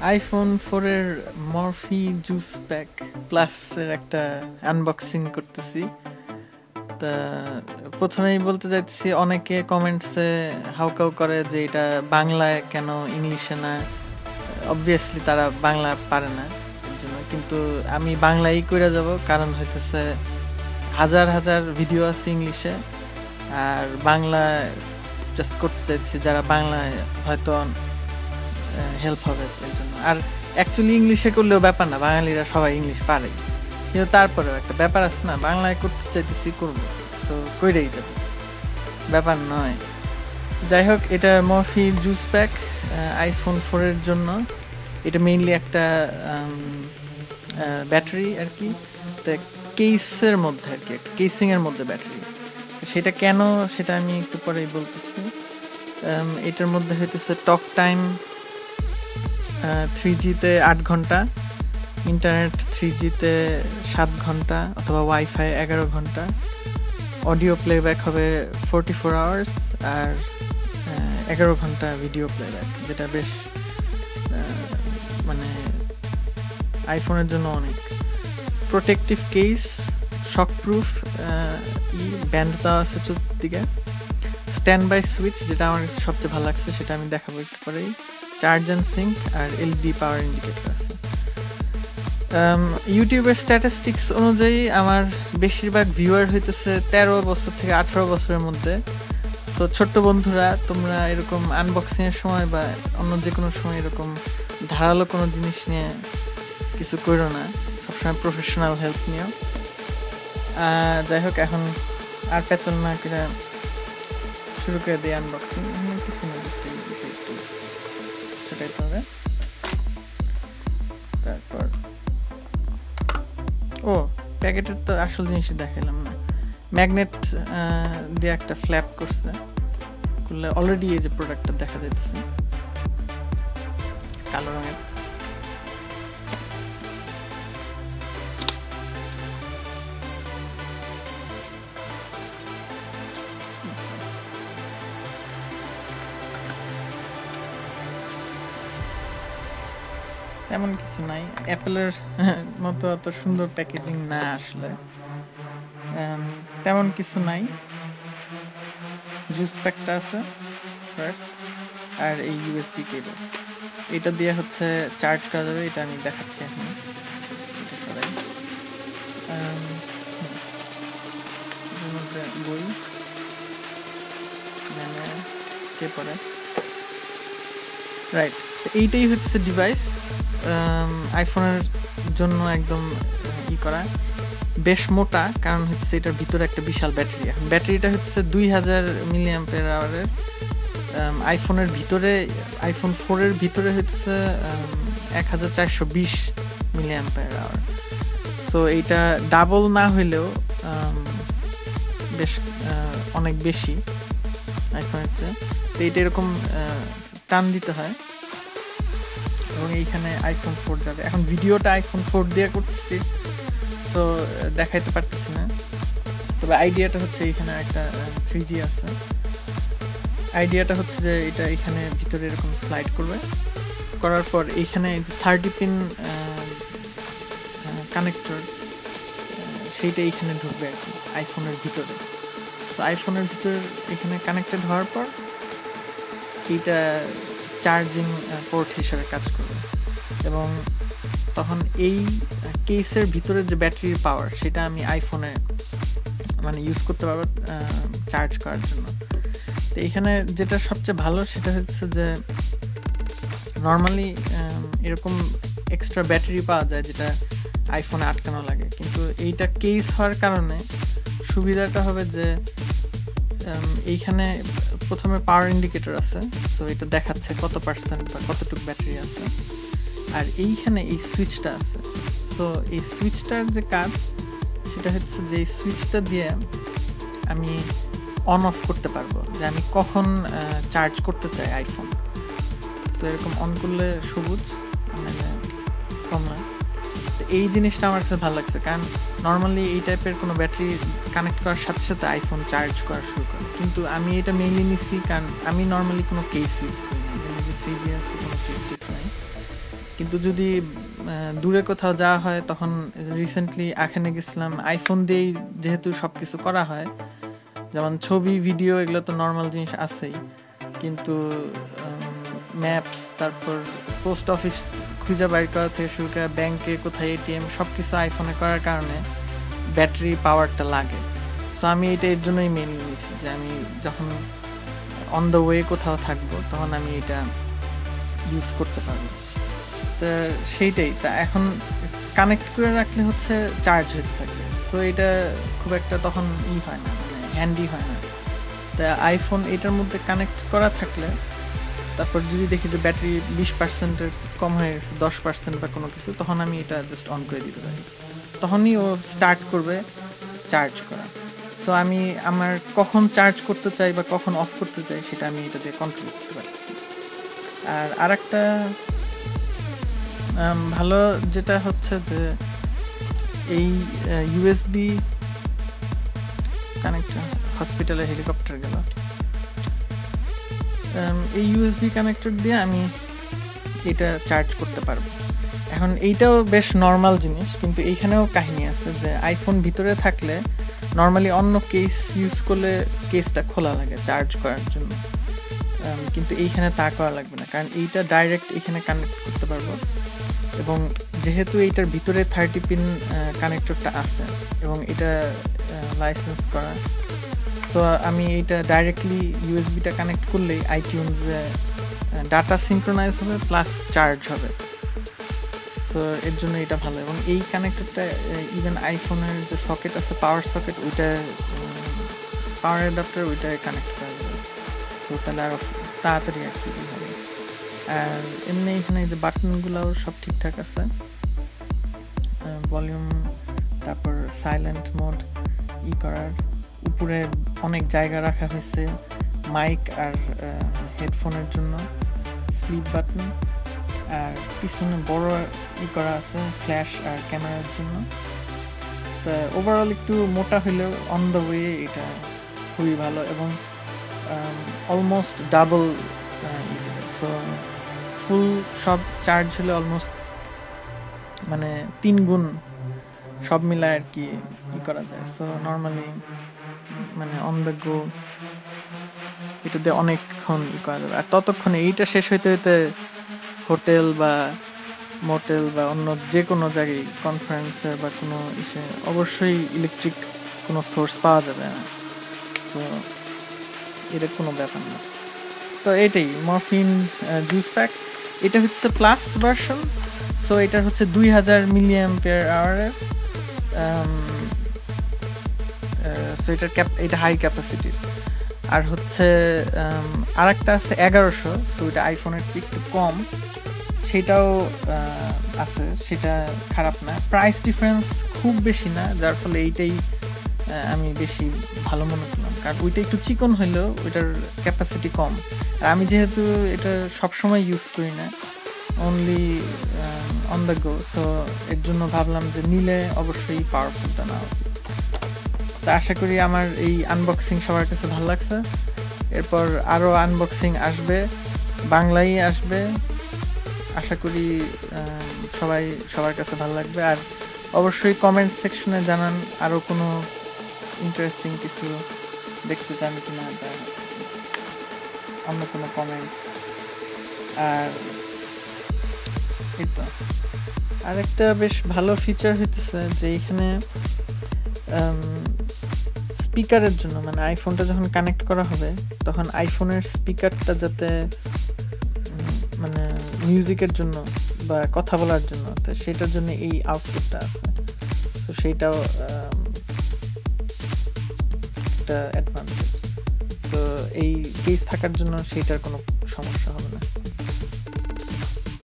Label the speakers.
Speaker 1: IPhone 4 এর Murphy juice pack plus এর একটা আনবক্সিং করতেছি। তা প্রথমেই বলতে চাইছি, অনেকে কমেন্টসে হাউকাউ করে যে এটা বাংলায় কেন, ইংলিশে না। অবভিয়াসলি তারা বাংলা পারে না এর জন্য, কিন্তু আমি বাংলাই করে যাব, কারণ হইতেছে হাজার হাজার ভিডিও আছে ইংলিশে, আর বাংলা জাস্ট করতে চাইছি যারা বাংলায় হয়তো হেল্প হবে এর জন্য। আর অ্যাকচুয়ালি ইংলিশে করলেও ব্যাপার না, বাঙালিরা সবাই ইংলিশ পারে, কিন্তু তারপরেও একটা ব্যাপার আছে না, বাংলায় করতে চাইতেছি করবো, সো কইরেই যাবে, ব্যাপার নয়। যাই হোক, এটা মরফি জুস প্যাক আইফোন 4 এর জন্য। এটা মেইনলি একটা ব্যাটারি আর কি, তো কেসের মধ্যে আর কি, একটা কেসিংয়ের মধ্যে ব্যাটারি। সেটা কেন সেটা আমি একটু পরেই বলতেছি। এটার মধ্যে হইতেছে টক টাইম 3Gতে 8 ঘন্টা, ইন্টারনেট 3Gতে 7 ঘন্টা অথবা ওয়াইফাই 11 ঘন্টা, অডিও প্লেব্যাক হবে 44 আওয়ার্স, আর 11 ঘন্টা ভিডিও প্লেব্যাক, যেটা বেশ মানে আইফোনের জন্য অনেক। প্রোটেক্টিভ কেস, শক প্রুফ, ব্যান্ড দেওয়া আছে চতুর্দিকে। স্ট্যান্ড বাই সুইচ, যেটা আমার কাছে সবচেয়ে ভালো লাগছে, সেটা আমি দেখাবো একটু পরেই। চার্জ অ্যান্ড সিঙ্ক, আর এলইডি পাওয়ার ইন্ডিকেটর আছে। ইউটিউবের স্ট্যাটিস্টিক্স অনুযায়ী আমার বেশিরভাগ ভিউয়ার হইতেছে 13 বছর থেকে 18 বছরের মধ্যে। সো ছোট্ট বন্ধুরা, তোমরা এরকম আনবক্সিংয়ের সময় বা অন্য যে কোনো সময় এরকম ধারালো কোনো জিনিস নিয়ে কিছু করো না, সবসময় প্রফেশনাল হেল্প নিও। যাই হোক, এখন আর পেছন না করে শুরু করে দিই আনবক্সিং। কিছু না, সেটাই তো হবে। তারপর প্যাকেটের তো আসল জিনিসই দেখাইলাম না। ম্যাগনেট দিয়ে একটা ফ্ল্যাপ করছে, করলে অলরেডি এই যে প্রোডাক্টটা দেখা যাচ্ছে কালো রঙের। তেমন কিছু নাই, অ্যাপেলের মতো অত সুন্দর প্যাকেজিং না আসলে, তেমন কিছু নাই। জুস প্যাকটা আছে আর এই ইউএসবি কেবল, এটা দিয়ে হচ্ছে চার্জ করা যাবে, এটা আমি দেখাচ্ছি এখন। বই মানে কে পড়ে, রাইট। এইটাই হচ্ছে ডিভাইস, আইফোনের জন্য একদম করা, বেশ মোটা, কারণ হচ্ছে এটার ভিতরে একটা বিশাল ব্যাটারি। এখন ব্যাটারিটা হচ্ছে 2000 মিলিঅ্যাম্পিয়ার আওয়ারের। আইফোনের ভিতরে, আইফোন 4 এর ভিতরে হচ্ছে 1420 মিলিঅ্যাম্পিয়ার আওয়ার। সো এইটা ডাবল না হইলেও বেশ অনেক বেশি আইফোনের চেয়ে। তো এইটা এরকম টান দিতে হয়, এবং এইখানে আইফোন 4 যাবে। এখন ভিডিওটা আইফোন 4 দিয়ে করতেছি, সো দেখাইতে পারতেছি না, তবে আইডিয়াটা হচ্ছে এইখানে একটা 3G আছে। আইডিয়াটা হচ্ছে যে এটা এখানে ভিতরে এরকম স্লাইড করবে, করার পর এইখানে 30 পিন কানেক্টর, সেইটা এইখানে ঢুকবে আর কি আইফোনের ভিতরে। তো আইফোনের ভিতরে এখানে কানেক্টেড হওয়ার পর এইটা চার্জিং পোর্ট হিসেবে কাজ করবে, এবং তখন এই কেসের ভিতরে যে ব্যাটারির পাওয়ার, সেটা আমি আইফোনে মানে ইউজ করতে পারবো চার্জ করার জন্য। তো এখানে যেটা সবচেয়ে ভালো সেটা হচ্ছে যে নর্মালি এরকম এক্সট্রা ব্যাটারি পাওয়া যায় যেটা আইফোনে আটকানো লাগে, কিন্তু এইটা কেস হওয়ার কারণে সুবিধাটা হবে যে এইখানে প্রথমে পাওয়ার ইন্ডিকেটর আছে, সো এটা দেখাচ্ছে কত পার্সেন্ট বা কতটুকু ব্যাটারি আছে, আর এইখানে এই সুইচটা আছে। সো এই সুইচটার যে কাজ, সেটা হচ্ছে যে এই সুইচটা দিয়ে আমি অন অফ করতে পারবো যে আমি কখন চার্জ করতে চাই আইফোন। তো এরকম অন করলে সবুজ, মানে কমলা। তো এই জিনিসটা আমার কাছে ভালো লাগছে, কারণ নর্মালি এই টাইপের কোনো ব্যাটারি কানেক্ট করার সাথে সাথে আইফোন চার্জ করা শুরু করে, কিন্তু আমি এটা মেইনলি নিচ্ছি কারণ আমি নর্মালি কোনো কেস ইউজ করি না, যে 3G আছে, কোনো কেস টেস নাই। কিন্তু যদি দূরে কোথাও যাওয়া হয়, তখন রিসেন্টলি এখানে গেছিলাম, আইফোন দিয়েই যেহেতু সব কিছু করা হয়, যেমন ছবি ভিডিও এগুলো তো নর্মাল জিনিস আছেই, কিন্তু ম্যাপস, তারপর পোস্ট অফিস খুঁজে বাইর করা থেকে শুরু করে ব্যাংকে কোথায় এটিএম সব কিছু আইফোনে করার কারণে ব্যাটারি পাওয়ারটা লাগে। সো আমি এটা এর জন্যই মেনলি নিয়েছি যে আমি যখন অন দ্য ওয়ে কোথাও থাকবো তখন আমি এটা ইউজ করতে পারবো। তো সেইটাই, তা এখন কানেক্ট করে রাখলে হচ্ছে চার্জ হতে থাকবে, সো এটা খুব একটা তখন হয় না, মানে হ্যান্ডি হয় না। তা আইফোন এটার মধ্যে কানেক্ট করা থাকলে তারপর যদি দেখি যে ব্যাটারি 20%-এর কম হয়ে গেছে, 10% বা কোনো কিছু, তখন আমি এটা জাস্ট অন করে দিতে পারি, তখনই ও স্টার্ট করবে চার্জ করা। সো আমি আমার কখন চার্জ করতে চাই বা কখন অফ করতে চাই সেটা আমি এটা দিয়ে কন্ট্রোল করতে পারছি। আর আরেকটা ভালো যেটা হচ্ছে যে এই ইউএসবি কানেক্টর, হসপিটালে হেলিকপ্টার গেল, এই ইউএসবি কানেক্টর দিয়ে আমি এটা চার্জ করতে পারবো। এখন এইটাও বেশ নর্মাল জিনিস, কিন্তু এইখানেও কাহিনী আছে যে আইফোন ভিতরে থাকলে নর্মালি অন্য কেস ইউজ করলে কেসটা খোলা লাগে চার্জ করার জন্য, কিন্তু এইখানে তা করা লাগবে না, কারণ এইটা ডাইরেক্ট এখানে কানেক্ট করতে পারবো। এবং যেহেতু এইটার ভিতরে 30 পিন কানেক্টরটা আছে এবং এটা লাইসেন্স করা, সো আমি এইটা ডাইরেক্টলি ইউএসবিটা কানেক্ট করলেই আইটিউনসে ডাটা সিনক্রোনাইজ হবে প্লাস চার্জ হবে। সো এর জন্য এটা ভালো। এবং এই কানেক্টরটা ইভেন আইফোনের যে সকেট আছে, পাওয়ার সকেট, ওইটা পাওয়ার অ্যাডাপ্টার ওইটায় কানেক্ট করা যাবে। সো তাহলে আরও তাড়াতাড়ি আর কি হবে। আর এমনি এখানে যে বাটনগুলোও সব ঠিকঠাক আছে, ভলিউম, তারপর সাইলেন্ট মোড করার, উপরে অনেক জায়গা রাখা হয়েছে মাইক আর হেডফোনের জন্য, স্লিপ বাটন, আর পিছনে বড় করা আছে ফ্ল্যাশ আর ক্যামেরার জন্য। তো ওভারঅল একটু মোটা হলেও অন দ্য ওয়ে এটা খুবই ভালো এবং অলমোস্ট ডাবল, সো ফুল সব চার্জ হলে অলমোস্ট মানে 3 গুণ সব মিলায় আর কি করা যায়। সো নর্মালি মানে অন দ্য গো এটাতে অনেকক্ষণ করা যাবে। আর ততক্ষণে এইটা শেষ হইতে হইতে হোটেল বা মোটেল বা অন্য যে কোনো জায়গায় কনফারেন্সে বা কোনো ইসে অবশ্যই ইলেকট্রিক কোনো সোর্স পাওয়া যাবে না। সো এটা কোনো ব্যাপার না। তো এটাই মরফিন জুস প্যাক, এটা হচ্ছে প্লাস ভার্সন। সো এটার হচ্ছে 2000 mAh, সো এটা হাই ক্যাপাসিটির। আর হচ্ছে আর একটা আছে 1100, সো এটা আইফোনের চেয়ে একটু কম, সেটাও আছে, সেটা খারাপ না, প্রাইস ডিফারেন্স খুব বেশি না, যার ফলে এইটাই আমি বেশি ভালো মনে করলাম, কারণ ওইটা একটু চিকন হলেও ওইটার ক্যাপাসিটি কম। আর আমি যেহেতু এটা সবসময় ইউজ করি না, only on the go, so এর জন্য ভাবলাম যে নিলে অবশ্যই পাওয়ারফুলটা নেওয়া উচিত। তো আশা করি আমার এই আনবক্সিং সবার কাছে ভালো লাগছে। এরপর আরও আনবক্সিং আসবে, বাংলাই আসবে, আশা করি সবার কাছে ভালো লাগবে। আর অবশ্যই কমেন্ট সেকশনে জানান আরও কোনো ইন্টারেস্টিং কিছু দেখতে চান কিনা, বা অন্য কোনো কমেন্টস। আর এই তো আরেকটা বেশ ভালো ফিচার হইতেছে যে এখানে স্পিকারের জন্য, মানে আইফোনটা যখন কানেক্ট করা হবে তখন আইফোনের স্পিকারটা যাতে মানে মিউজিকের জন্য বা কথা বলার জন্য, তো সেটার জন্য এই আউটপুটটা আছে। তো সেইটাও একটা অ্যাডভান্টেজ। তো এই কেস থাকার জন্য সেইটার কোনো সমস্যা হবে না।